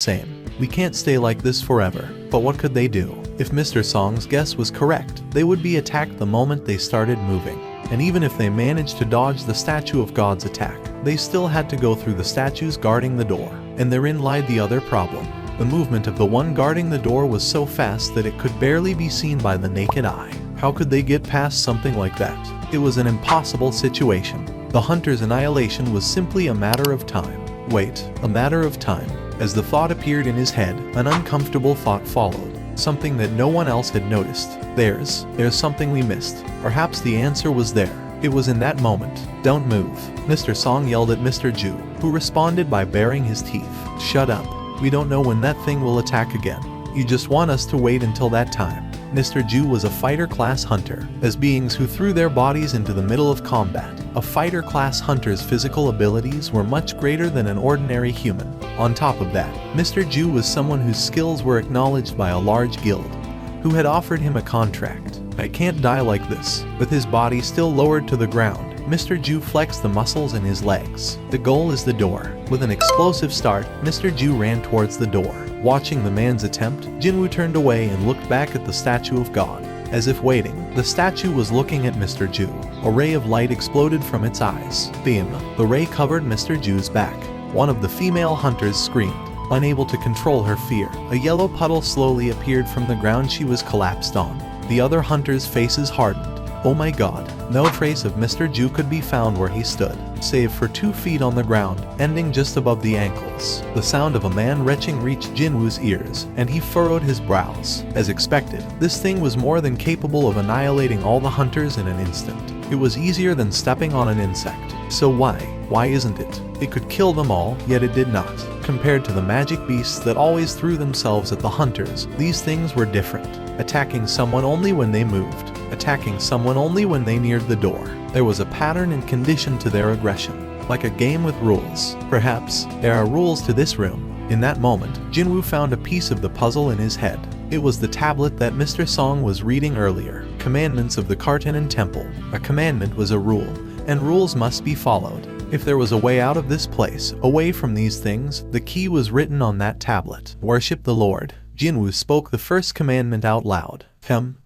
same. We can't stay like this forever. But what could they do? If Mr. Song's guess was correct, they would be attacked the moment they started moving. And even if they managed to dodge the statue of God's attack, they still had to go through the statues guarding the door. And therein lied the other problem. The movement of the one guarding the door was so fast that it could barely be seen by the naked eye. How could they get past something like that? It was an impossible situation. The hunter's annihilation was simply a matter of time. Wait, a matter of time. As the thought appeared in his head, an uncomfortable thought followed. Something that no one else had noticed. There's something we missed. Perhaps the answer was there. It was in that moment. Don't move. Mr. Song yelled at Mr. Ju, who responded by baring his teeth. Shut up. We don't know when that thing will attack again. You just want us to wait until that time. Mr. Ju was a fighter-class hunter, as beings who threw their bodies into the middle of combat. A fighter-class hunter's physical abilities were much greater than an ordinary human. On top of that, Mr. Ju was someone whose skills were acknowledged by a large guild, who had offered him a contract. I can't die like this. With his body still lowered to the ground, Mr. Ju flexed the muscles in his legs. The goal is the door. With an explosive start, Mr. Ju ran towards the door. Watching the man's attempt, Jinwoo turned away and looked back at the statue of God. As if waiting, the statue was looking at Mr. Ju. A ray of light exploded from its eyes. Beam. The ray covered Mr. Ju's back. One of the female hunters screamed. Unable to control her fear, a yellow puddle slowly appeared from the ground she was collapsed on. The other hunters' faces hardened. Oh my god, no trace of Mr. Ju could be found where he stood, save for 2 feet on the ground, ending just above the ankles. The sound of a man retching reached Jinwoo's ears, and he furrowed his brows. As expected, this thing was more than capable of annihilating all the hunters in an instant. It was easier than stepping on an insect. So why isn't it? It could kill them all, yet it did not. Compared to the magic beasts that always threw themselves at the hunters, these things were different. Attacking someone only when they moved. Attacking someone only when they neared the door. There was a pattern and condition to their aggression. Like a game with rules. Perhaps there are rules to this room. In that moment, Jinwoo found a piece of the puzzle in his head. It was the tablet that Mr. Song was reading earlier. Commandments of the Carton and Temple. A commandment was a rule, and rules must be followed. If there was a way out of this place, away from these things, the key was written on that tablet. Worship the Lord. Jinwoo spoke the first commandment out loud.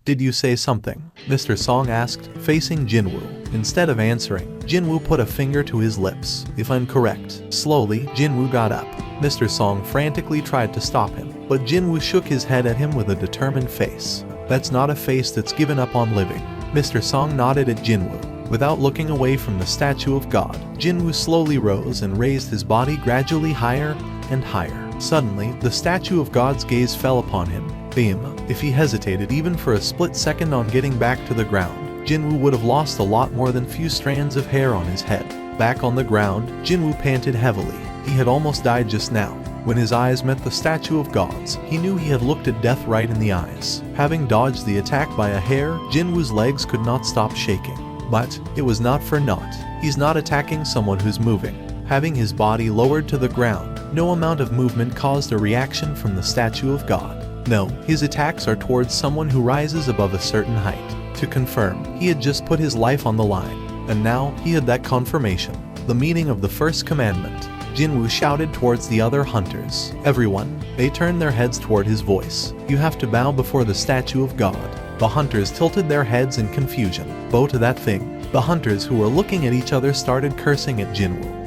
Did you say something? Mr. Song asked, facing Jinwoo. Instead of answering, Jinwoo put a finger to his lips. If I'm correct. Slowly, Jinwoo got up. Mr. Song frantically tried to stop him, but Jinwoo shook his head at him with a determined face. That's not a face that's given up on living. Mr. Song nodded at Jinwoo. Without looking away from the statue of God, Jinwoo slowly rose and raised his body gradually higher and higher. Suddenly, the statue of God's gaze fell upon him. Beam. If he hesitated even for a split second on getting back to the ground, Jinwoo would have lost a lot more than few strands of hair on his head. Back on the ground, Jinwoo panted heavily. He had almost died just now. When his eyes met the statue of God's, he knew he had looked at death right in the eyes. Having dodged the attack by a hair, Jinwoo's legs could not stop shaking. But it was not for naught. He's not attacking someone who's moving. Having his body lowered to the ground, no amount of movement caused a reaction from the statue of God. No, his attacks are towards someone who rises above a certain height. To confirm, he had just put his life on the line, and now he had that confirmation. The meaning of the first commandment. Jinwoo shouted towards the other hunters. Everyone. They turned their heads toward his voice. You have to bow before the statue of God. The hunters tilted their heads in confusion. Bow to that thing. The hunters who were looking at each other started cursing at Jinwoo.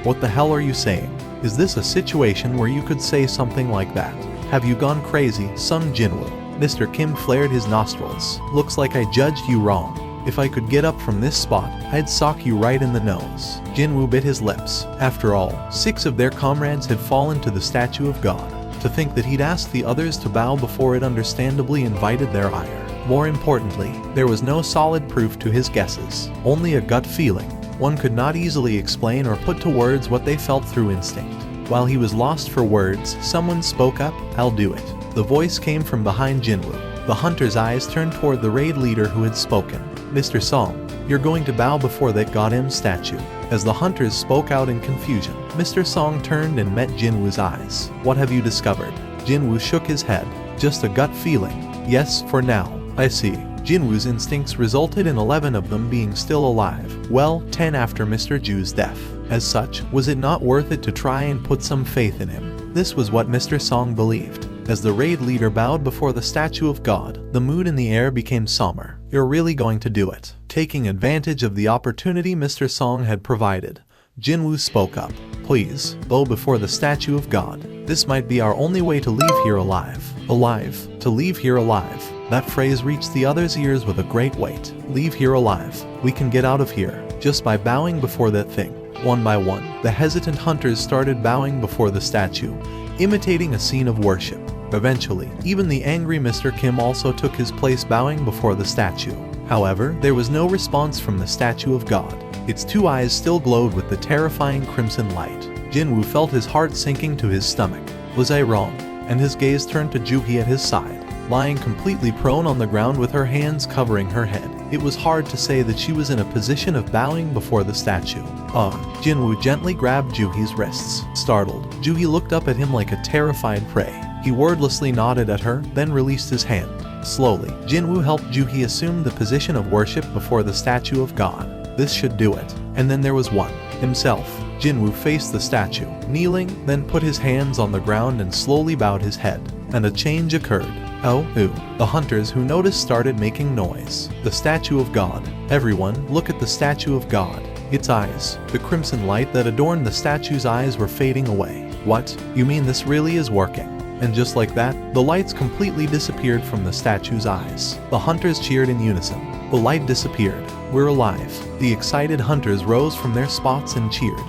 What the hell are you saying? Is this a situation where you could say something like that? Have you gone crazy, sung Jinwoo. Mr. Kim flared his nostrils. Looks like I judged you wrong. If I could get up from this spot, I'd sock you right in the nose. Jinwoo bit his lips. After all, 6 of their comrades had fallen to the statue of God. To think that he'd asked the others to bow before it understandably invited their ire. More importantly, there was no solid proof to his guesses, only a gut feeling. One could not easily explain or put to words what they felt through instinct. While he was lost for words, someone spoke up, I'll do it. The voice came from behind Jinwoo. The hunter's eyes turned toward the raid leader who had spoken. Mr. Song, you're going to bow before that goddamn statue. As the hunters spoke out in confusion, Mr. Song turned and met Jinwoo's eyes. What have you discovered? Jinwoo shook his head. Just a gut feeling. Yes, for now. I see. Jinwoo's instincts resulted in 11 of them being still alive. Well, 10 after Mr. Ju's death. As such, was it not worth it to try and put some faith in him? This was what Mr. Song believed. As the raid leader bowed before the statue of God, the mood in the air became somber. You're really going to do it? Taking advantage of the opportunity Mr. Song had provided, Jinwoo spoke up. Please, bow before the statue of God. This might be our only way to leave here alive. Alive. To leave here alive. That phrase reached the other's ears with a great weight. Leave here alive. We can get out of here just by bowing before that thing. One by one, the hesitant hunters started bowing before the statue, imitating a scene of worship. Eventually, even the angry Mr. Kim also took his place bowing before the statue. However, there was no response from the statue of God. Its two eyes still glowed with the terrifying crimson light. Jinwoo felt his heart sinking to his stomach. Was I wrong? And his gaze turned to Juhi at his side, lying completely prone on the ground with her hands covering her head. It was hard to say that she was in a position of bowing before the statue. Jinwoo gently grabbed Juhi's wrists. Startled, Juhi looked up at him like a terrified prey. He wordlessly nodded at her, then released his hand. Slowly, Jinwoo helped Juhi assume the position of worship before the statue of God. This should do it. And then there was one. Himself. Jinwoo faced the statue, kneeling, then put his hands on the ground and slowly bowed his head. And a change occurred. The hunters who noticed started making noise. The statue of God. Everyone, look at the statue of God. Its eyes. The crimson light that adorned the statue's eyes were fading away. What? You mean this really is working? And just like that, the lights completely disappeared from the statue's eyes. The hunters cheered in unison. The light disappeared. We're alive. The excited hunters rose from their spots and cheered.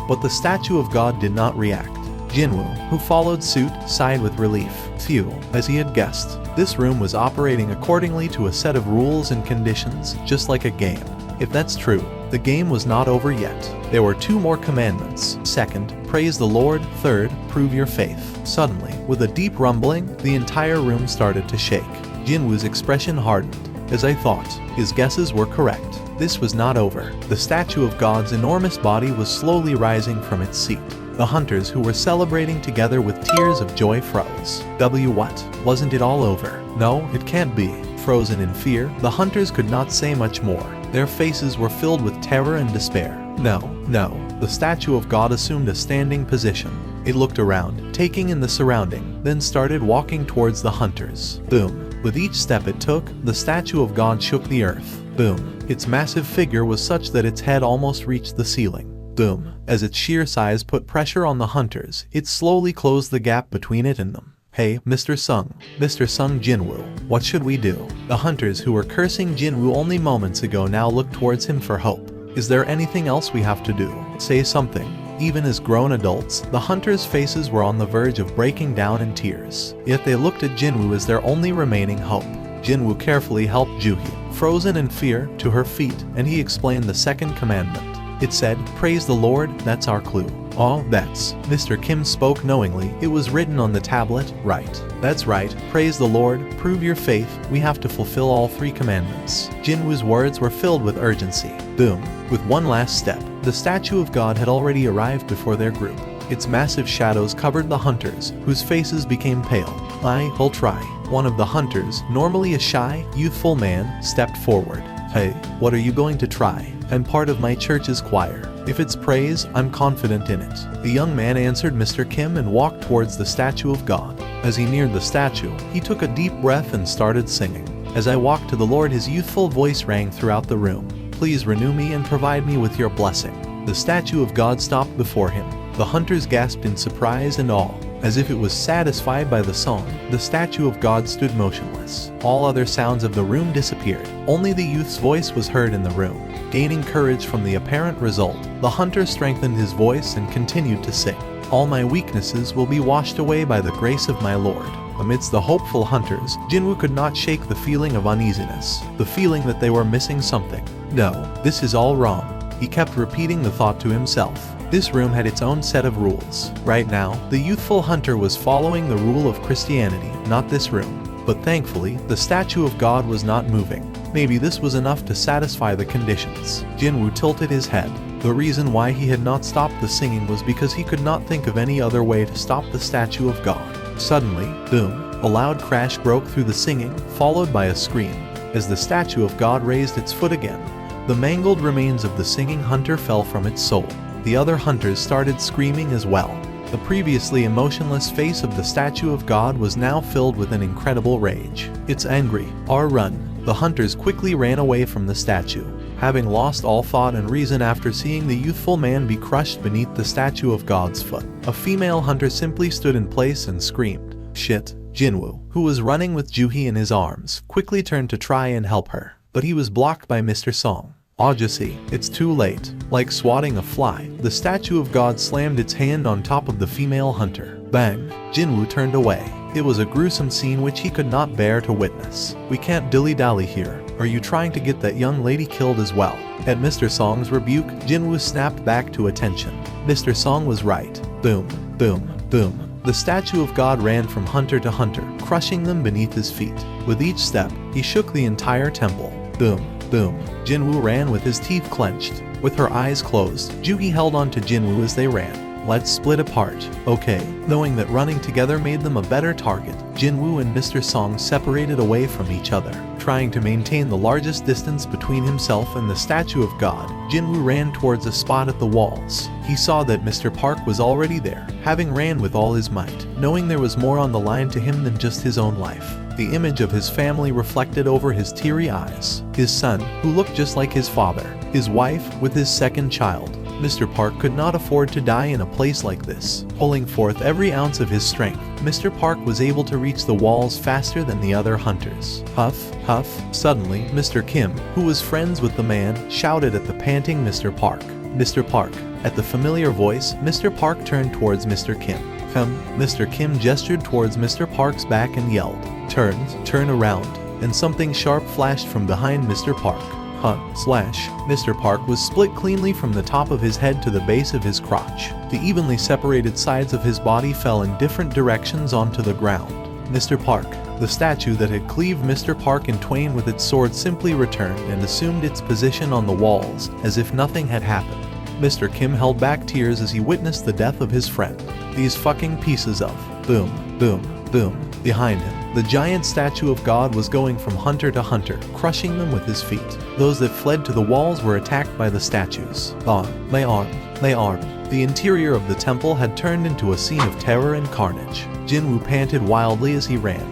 But the statue of God did not react. Jinwoo, who followed suit, sighed with relief. Phew, as he had guessed, this room was operating accordingly to a set of rules and conditions, just like a game. If that's true, the game was not over yet. There were 2 more commandments. Second, praise the Lord. Third, prove your faith. Suddenly, with a deep rumbling, the entire room started to shake. Jinwoo's expression hardened. As I thought, his guesses were correct. This was not over. The statue of God's enormous body was slowly rising from its seat. The hunters who were celebrating together with tears of joy froze. What? Wasn't it all over? No, it can't be. Frozen in fear, the hunters could not say much more. Their faces were filled with terror and despair. No. The statue of God assumed a standing position. It looked around, taking in the surrounding, then started walking towards the hunters. Boom. With each step it took, the statue of God shook the earth. Boom. Its massive figure was such that its head almost reached the ceiling. Boom. As its sheer size put pressure on the hunters, it slowly closed the gap between it and them. Hey, Mr. Sung. Mr. Sung Jinwoo, what should we do? The hunters who were cursing Jinwoo only moments ago now looked towards him for hope. Is there anything else we have to do? Say something. Even as grown adults, the hunters' faces were on the verge of breaking down in tears. Yet they looked at Jinwoo as their only remaining hope. Jinwoo carefully helped Juhi, frozen in fear, to her feet, and he explained the second commandment. It said, praise the Lord, that's our clue. That's. Mr. Kim spoke knowingly. It was written on the tablet. Right. That's right. Praise the Lord, prove your faith, we have to fulfill all 3 commandments. Jinwoo's words were filled with urgency. Boom. With one last step, the statue of God had already arrived before their group. Its massive shadows covered the hunters, whose faces became pale. I'll try. One of the hunters, normally a shy, youthful man, stepped forward. Hey, what are you going to try? I'm part of my church's choir. If it's praise, I'm confident in it. The young man answered Mr. Kim and walked towards the statue of God. As he neared the statue, he took a deep breath and started singing. As I walked to the Lord, his youthful voice rang throughout the room. Please renew me and provide me with your blessing. The statue of God stopped before him. The hunters gasped in surprise and awe. As if it was satisfied by the song, the statue of God stood motionless. All other sounds of the room disappeared. Only the youth's voice was heard in the room. Gaining courage from the apparent result, the hunter strengthened his voice and continued to sing. All my weaknesses will be washed away by the grace of my Lord. Amidst the hopeful hunters, Jinwoo could not shake the feeling of uneasiness, the feeling that they were missing something. No, this is all wrong. He kept repeating the thought to himself. This room had its own set of rules. Right now, the youthful hunter was following the rule of Christianity, not this room. But thankfully, the statue of God was not moving. Maybe this was enough to satisfy the conditions. Jinwoo tilted his head. The reason why he had not stopped the singing was because he could not think of any other way to stop the statue of God. Suddenly, boom, a loud crash broke through the singing, followed by a scream. As the statue of God raised its foot again, the mangled remains of the singing hunter fell from its soul. The other hunters started screaming as well. The previously emotionless face of the statue of God was now filled with an incredible rage. "It's angry. Run." The hunters quickly ran away from the statue, having lost all thought and reason after seeing the youthful man be crushed beneath the statue of God's foot. A female hunter simply stood in place and screamed, "Shit!" Jinwoo, who was running with Juhee in his arms, quickly turned to try and help her, but he was blocked by Mr. Song. Obviously, it's too late. Like swatting a fly, the statue of God slammed its hand on top of the female hunter. Bang! Jinwoo turned away. It was a gruesome scene which he could not bear to witness. "We can't dilly-dally here. Are you trying to get that young lady killed as well?" At Mr. Song's rebuke, Jinwoo snapped back to attention. Mr. Song was right. Boom, boom, boom. The statue of God ran from hunter to hunter, crushing them beneath his feet. With each step, he shook the entire temple. Boom, boom. Jinwoo ran with his teeth clenched. With her eyes closed, Juhee held on to Jinwoo as they ran. "Let's split apart." Okay. Knowing that running together made them a better target, Jinwoo and Mr. Song separated away from each other, trying to maintain the largest distance between himself and the statue of God. Jinwoo ran towards a spot at the walls. He saw that Mr. Park was already there, having ran with all his might, knowing there was more on the line to him than just his own life. The image of his family reflected over his teary eyes. His son, who looked just like his father. His wife, with his second child. Mr. Park could not afford to die in a place like this. Pulling forth every ounce of his strength, Mr. Park was able to reach the walls faster than the other hunters. Huff, huff. Suddenly, Mr. Kim, who was friends with the man, shouted at the panting Mr. Park. "Mr. Park." At the familiar voice, Mr. Park turned towards Mr. Kim. "Come." Mr. Kim gestured towards Mr. Park's back and yelled, Turn around." And something sharp flashed from behind Mr. Park. Slash. Mr. Park was split cleanly from the top of his head to the base of his crotch. The evenly separated sides of his body fell in different directions onto the ground. Mr. Park. The statue that had cleaved Mr. Park in twain with its sword simply returned and assumed its position on the walls, as if nothing had happened. Mr. Kim held back tears as he witnessed the death of his friend. These fucking pieces of... Boom, boom, boom. Behind him, the giant statue of God was going from hunter to hunter, crushing them with his feet. Those that fled to the walls were attacked by the statues. They armed. The interior of the temple had turned into a scene of terror and carnage. Jinwoo panted wildly as he ran,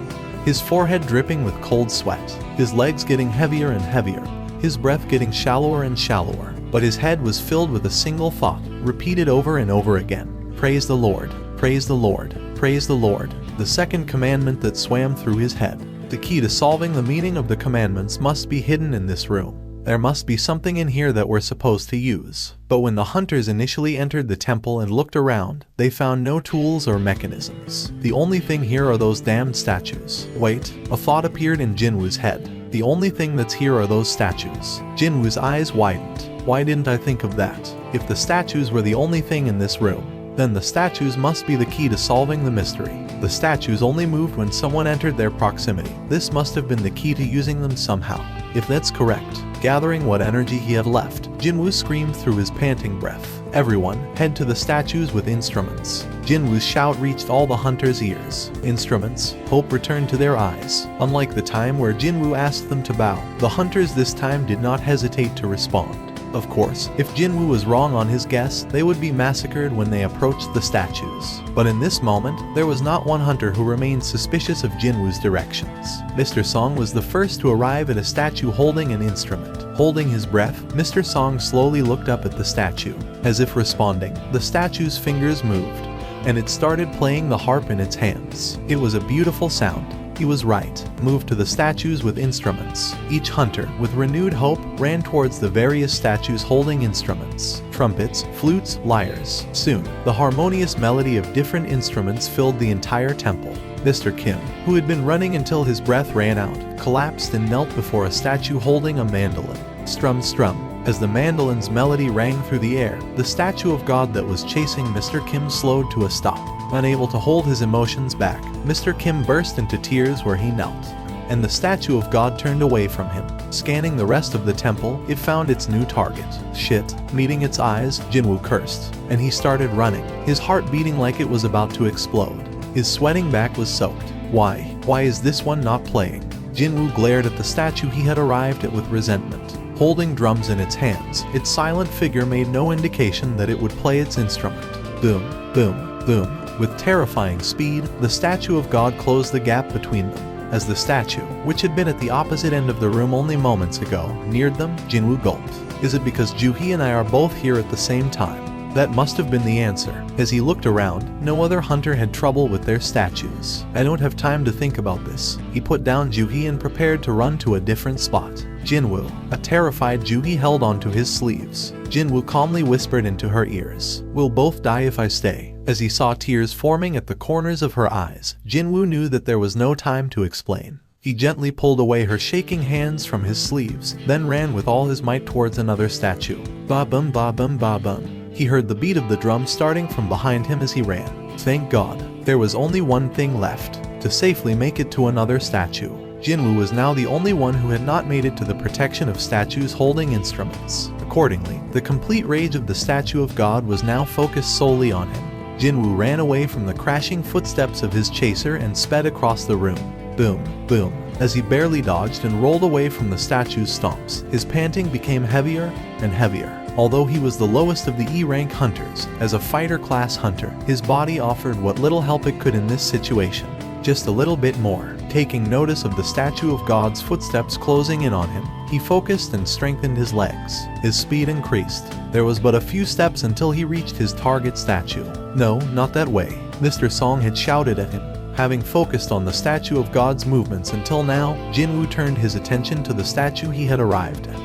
his forehead dripping with cold sweat, his legs getting heavier and heavier, his breath getting shallower and shallower. But his head was filled with a single thought, repeated over and over again. Praise the Lord, praise the Lord, praise the Lord. The second commandment that swam through his head. The key to solving the meaning of the commandments must be hidden in this room. There must be something in here that we're supposed to use. But when the hunters initially entered the temple and looked around, they found no tools or mechanisms. The only thing here are those damned statues. Wait, a thought appeared in Jinwoo's head. The only thing that's here are those statues. Jinwoo's eyes widened. Why didn't I think of that? If the statues were the only thing in this room, then the statues must be the key to solving the mystery. The statues only moved when someone entered their proximity. This must have been the key to using them somehow. If that's correct, gathering what energy he had left, Jinwoo screamed through his panting breath. Everyone, head to the statues with instruments. Jinwoo's shout reached all the hunters' ears. Instruments. Hope returned to their eyes. Unlike the time where Jinwoo asked them to bow, the hunters this time did not hesitate to respond. Of course, if Jinwoo was wrong on his guess, they would be massacred when they approached the statues. But in this moment, there was not one hunter who remained suspicious of Jinwoo's directions. Mr. Song was the first to arrive at a statue holding an instrument. Holding his breath, Mr. Song slowly looked up at the statue. As if responding, the statue's fingers moved, and it started playing the harp in its hands. It was a beautiful sound. He was right. Moved to the statues with instruments. Each hunter, with renewed hope, ran towards the various statues holding instruments. Trumpets, flutes, lyres. Soon, the harmonious melody of different instruments filled the entire temple. Mr. Kim, who had been running until his breath ran out, collapsed and knelt before a statue holding a mandolin. Strum, strum. As the mandolin's melody rang through the air, the statue of God that was chasing Mr. Kim slowed to a stop. Unable to hold his emotions back, Mr. Kim burst into tears where he knelt, and the statue of God turned away from him. Scanning the rest of the temple, it found its new target. Shit. Meeting its eyes, Jinwoo cursed, and he started running, his heart beating like it was about to explode. His sweating back was soaked. Why is this one not playing? Jinwoo glared at the statue he had arrived at with resentment. Holding drums in its hands, its silent figure made no indication that it would play its instrument. Boom, boom. boom. With terrifying speed, the statue of God closed the gap between them. As the statue, which had been at the opposite end of the room only moments ago, neared them, Jinwoo gulped. Is it because Juhi and I are both here at the same time? That must have been the answer. As he looked around, no other hunter had trouble with their statues. I don't have time to think about this. He put down Juhi and prepared to run to a different spot. Jinwoo, a terrified Juhi, held onto his sleeves. Jinwoo calmly whispered into her ears, "We'll both die if I stay." As he saw tears forming at the corners of her eyes, Jinwoo knew that there was no time to explain. He gently pulled away her shaking hands from his sleeves, then ran with all his might towards another statue. Ba-bum, ba-bum, ba-bum. He heard the beat of the drum starting from behind him as he ran. Thank God. There was only one thing left, to safely make it to another statue. Jinwoo was now the only one who had not made it to the protection of statues holding instruments. Accordingly, the complete rage of the statue of God was now focused solely on him. Jinwoo ran away from the crashing footsteps of his chaser and sped across the room. Boom, boom. As he barely dodged and rolled away from the statue's stomps, his panting became heavier and heavier. Although he was the lowest of the E-rank hunters, as a fighter-class hunter, his body offered what little help it could in this situation. Just a little bit more. Taking notice of the statue of God's footsteps closing in on him, he focused and strengthened his legs. His speed increased. There was but a few steps until he reached his target statue. No, not that way, Mr. Song had shouted at him. Having focused on the statue of God's movements until now, Jinwoo turned his attention to the statue he had arrived at.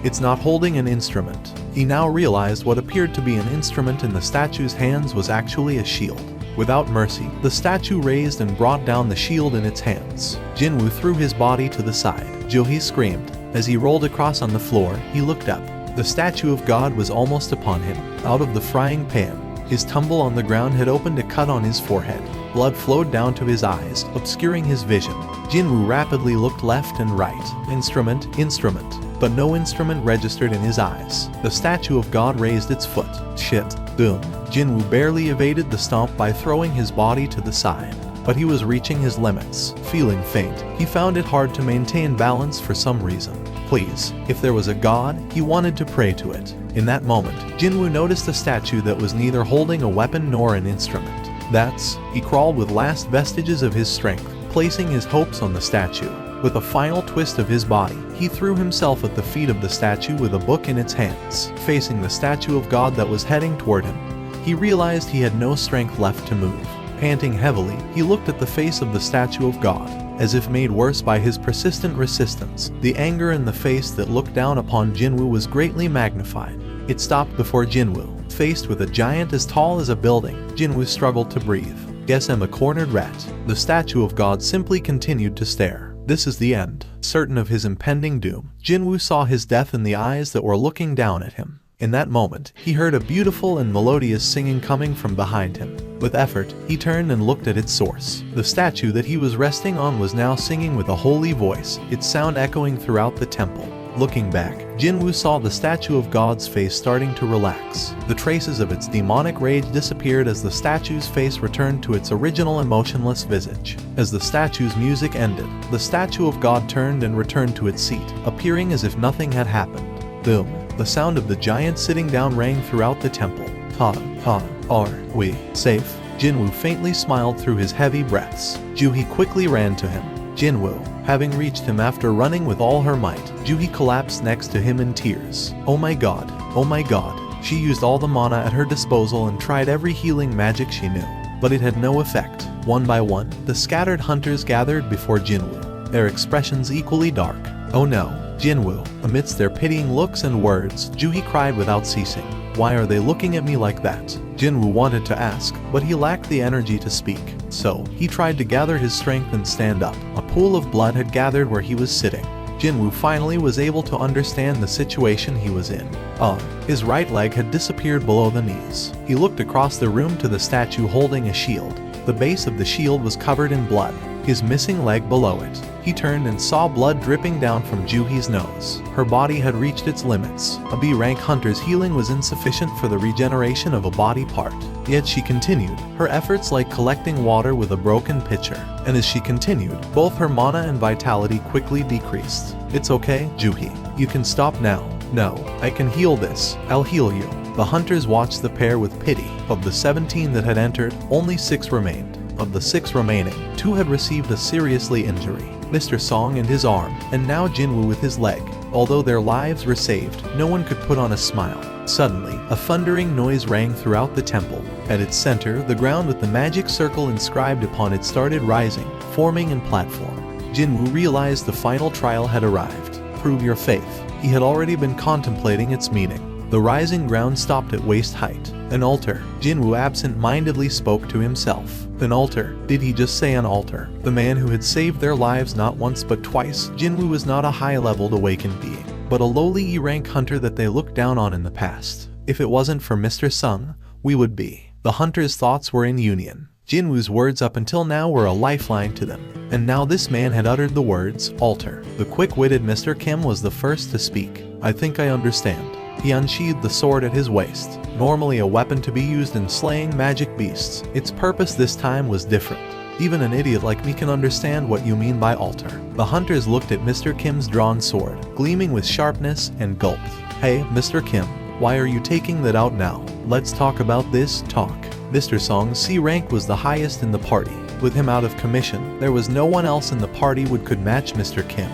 It's not holding an instrument. He now realized what appeared to be an instrument in the statue's hands was actually a shield. Without mercy, the statue raised and brought down the shield in its hands. Jinwoo threw his body to the side. Juhi screamed. As he rolled across on the floor, he looked up. The statue of God was almost upon him, out of the frying pan. His tumble on the ground had opened a cut on his forehead. Blood flowed down to his eyes, obscuring his vision. Jinwoo rapidly looked left and right. Instrument, instrument. But no instrument registered in his eyes. The statue of God raised its foot. Shit. Boom. Jinwoo barely evaded the stomp by throwing his body to the side. But he was reaching his limits. Feeling faint, he found it hard to maintain balance for some reason. Please, if there was a god, he wanted to pray to it. In that moment, Jinwoo noticed a statue that was neither holding a weapon nor an instrument. He crawled with last vestiges of his strength, placing his hopes on the statue. With a final twist of his body, he threw himself at the feet of the statue with a book in its hands. Facing the statue of God that was heading toward him, he realized he had no strength left to move. Panting heavily, he looked at the face of the statue of God. As if made worse by his persistent resistance, the anger in the face that looked down upon Jinwoo was greatly magnified. It stopped before Jinwoo. Faced with a giant as tall as a building, Jinwoo struggled to breathe. Guess I'm a cornered rat. The statue of God simply continued to stare. This is the end. Certain of his impending doom, Jinwoo saw his death in the eyes that were looking down at him. In that moment, he heard a beautiful and melodious singing coming from behind him. With effort, he turned and looked at its source. The statue that he was resting on was now singing with a holy voice, its sound echoing throughout the temple. Looking back, Jinwoo saw the statue of God's face starting to relax. The traces of its demonic rage disappeared as the statue's face returned to its original emotionless visage. As the statue's music ended, the statue of God turned and returned to its seat, appearing as if nothing had happened. Boom. The sound of the giant sitting down rang throughout the temple. Are we safe? Jinwoo faintly smiled through his heavy breaths. Juhi quickly ran to him. Jinwoo, having reached him after running with all her might, Juhi collapsed next to him in tears. Oh my god, oh my god. She used all the mana at her disposal and tried every healing magic she knew, but it had no effect. One by one, the scattered hunters gathered before Jinwoo, their expressions equally dark. Oh no, Jinwoo. Amidst their pitying looks and words, Juhi cried without ceasing. Why are they looking at me like that? Jinwoo wanted to ask, but he lacked the energy to speak. So, he tried to gather his strength and stand up. A pool of blood had gathered where he was sitting. Jinwoo finally was able to understand the situation he was in. His right leg had disappeared below the knees. He looked across the room to the statue holding a shield. The base of the shield was covered in blood, his missing leg below it. He turned and saw blood dripping down from Juhi's nose. Her body had reached its limits. A B-rank hunter's healing was insufficient for the regeneration of a body part. Yet she continued, her efforts like collecting water with a broken pitcher. And as she continued, both her mana and vitality quickly decreased. It's okay, Juhi. You can stop now. No, I can heal this. I'll heal you. The hunters watched the pair with pity. Of the 17 that had entered, only 6 remained. Of the 6 remaining, 2 had received a seriously injury, Mr. Song and his arm, and now Jinwoo with his leg. Although their lives were saved, no one could put on a smile. Suddenly, a thundering noise rang throughout the temple. At its center, the ground with the magic circle inscribed upon it started rising, forming a platform. Jinwoo realized the final trial had arrived. Prove your faith. He had already been contemplating its meaning. The rising ground stopped at waist height. An altar. Jinwoo absent-mindedly spoke to himself. An altar? Did he just say an altar? The man who had saved their lives not once but twice. Jinwoo was not a high-leveled awakened being, but a lowly E-rank hunter that they looked down on in the past. If it wasn't for Mr. Sung, we would be. The hunter's thoughts were in union. Jinwoo's words up until now were a lifeline to them. And now this man had uttered the words, altar. The quick-witted Mr. Kim was the first to speak. I think I understand. He unsheathed the sword at his waist, normally a weapon to be used in slaying magic beasts. Its purpose this time was different. Even an idiot like me can understand what you mean by altar. The hunters looked at Mr. Kim's drawn sword, gleaming with sharpness, and gulped. Hey, Mr. Kim, why are you taking that out now? Let's talk about this talk. Mr. Song's C rank was the highest in the party. With him out of commission, there was no one else in the party who could match Mr. Kim,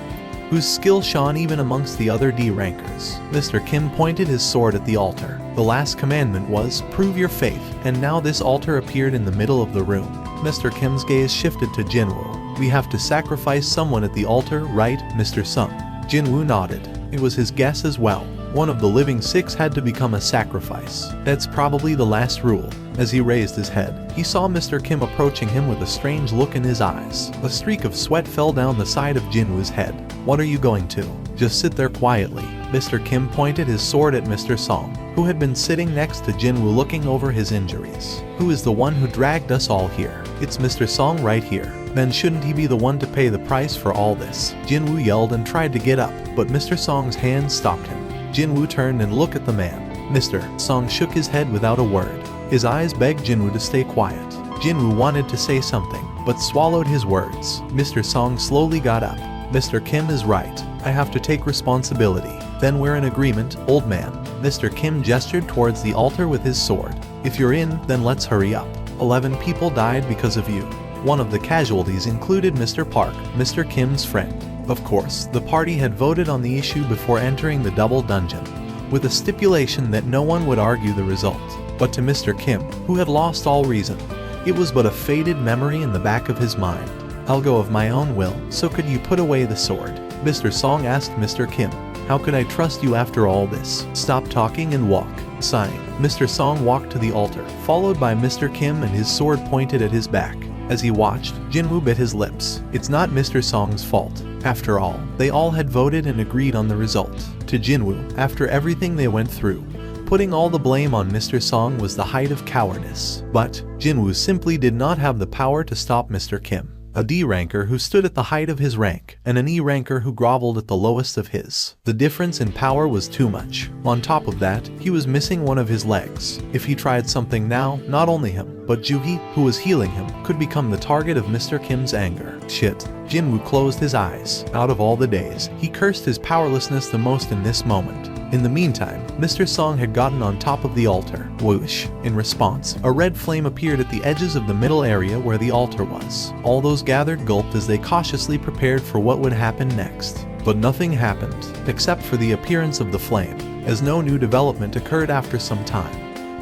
whose skill shone even amongst the other D rankers. Mr. Kim pointed his sword at the altar. The last commandment was, prove your faith, and now this altar appeared in the middle of the room. Mr. Kim's gaze shifted to Jinwoo. We have to sacrifice someone at the altar, right, Mr. Sung? Jinwoo nodded. It was his guess as well. One of the living 6 had to become a sacrifice. That's probably the last rule. As he raised his head, he saw Mr. Kim approaching him with a strange look in his eyes. A streak of sweat fell down the side of Jinwoo's head. What are you going to? Just sit there quietly. Mr. Kim pointed his sword at Mr. Song, who had been sitting next to Jinwoo looking over his injuries. Who is the one who dragged us all here? It's Mr. Song right here. Then shouldn't he be the one to pay the price for all this? Jinwoo yelled and tried to get up, but Mr. Song's hand stopped him. Jinwoo turned and looked at the man. Mr. Song shook his head without a word. His eyes begged Jinwoo to stay quiet. Jinwoo wanted to say something, but swallowed his words. Mr. Song slowly got up. Mr. Kim is right. I have to take responsibility. Then we're in agreement, old man. Mr. Kim gestured towards the altar with his sword. If you're in, then let's hurry up. 11 people died because of you. One of the casualties included Mr. Park, Mr. Kim's friend. Of course, the party had voted on the issue before entering the double dungeon, with a stipulation that no one would argue the result. But to Mr. Kim, who had lost all reason, it was but a faded memory in the back of his mind. I'll go of my own will, so could you put away the sword? Mr. Song asked Mr. Kim. How could I trust you after all this? Stop talking and walk. Sighing, Mr. Song walked to the altar, followed by Mr. Kim and his sword pointed at his back. As he watched, Jinwoo bit his lips. It's not Mr. Song's fault. After all, they all had voted and agreed on the result. To Jinwoo, after everything they went through, putting all the blame on Mr. Song was the height of cowardice. But Jinwoo simply did not have the power to stop Mr. Kim, a D ranker who stood at the height of his rank, and an E ranker who groveled at the lowest of his. The difference in power was too much. On top of that, he was missing one of his legs. If he tried something now, not only him, but Juhi, who was healing him, could become the target of Mr. Kim's anger. Shit. Jinwoo closed his eyes. Out of all the days, he cursed his powerlessness the most in this moment. In the meantime, Mr. Song had gotten on top of the altar. Whoosh. In response, a red flame appeared at the edges of the middle area where the altar was. All those gathered gulped as they cautiously prepared for what would happen next. But nothing happened, except for the appearance of the flame, as no new development occurred after some time.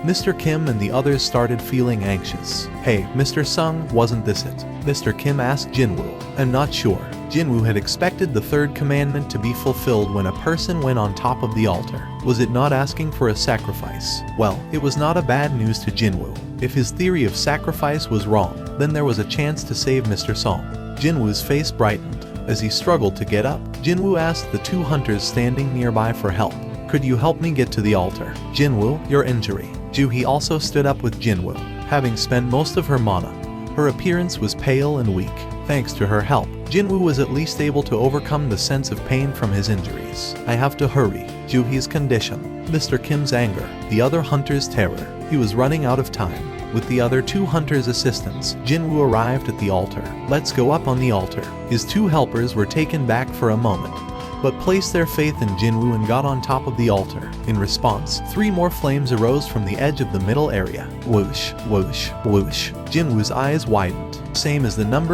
Mr. Kim and the others started feeling anxious. Hey, Mr. Sung, wasn't this it? Mr. Kim asked Jinwoo. I'm not sure. Jinwoo had expected the third commandment to be fulfilled when a person went on top of the altar. Was it not asking for a sacrifice? Well, it was not a bad news to Jinwoo. If his theory of sacrifice was wrong, then there was a chance to save Mr. Song. Jinwoo's face brightened. As he struggled to get up, Jinwoo asked the 2 hunters standing nearby for help. Could you help me get to the altar? Jinwoo, your injury. Juhi also stood up with Jinwoo, having spent most of her mana. Her appearance was pale and weak. Thanks to her help, Jinwoo was at least able to overcome the sense of pain from his injuries. I have to hurry. Juhi's condition. Mr. Kim's anger. The other hunter's terror. He was running out of time. With the other 2 hunters' assistants, Jinwoo arrived at the altar. Let's go up on the altar. His 2 helpers were taken back for a moment. but placed their faith in Jinwoo and got on top of the altar. In response, 3 more flames arose from the edge of the middle area. Whoosh, whoosh, whoosh. Jinwoo's eyes widened, same as the number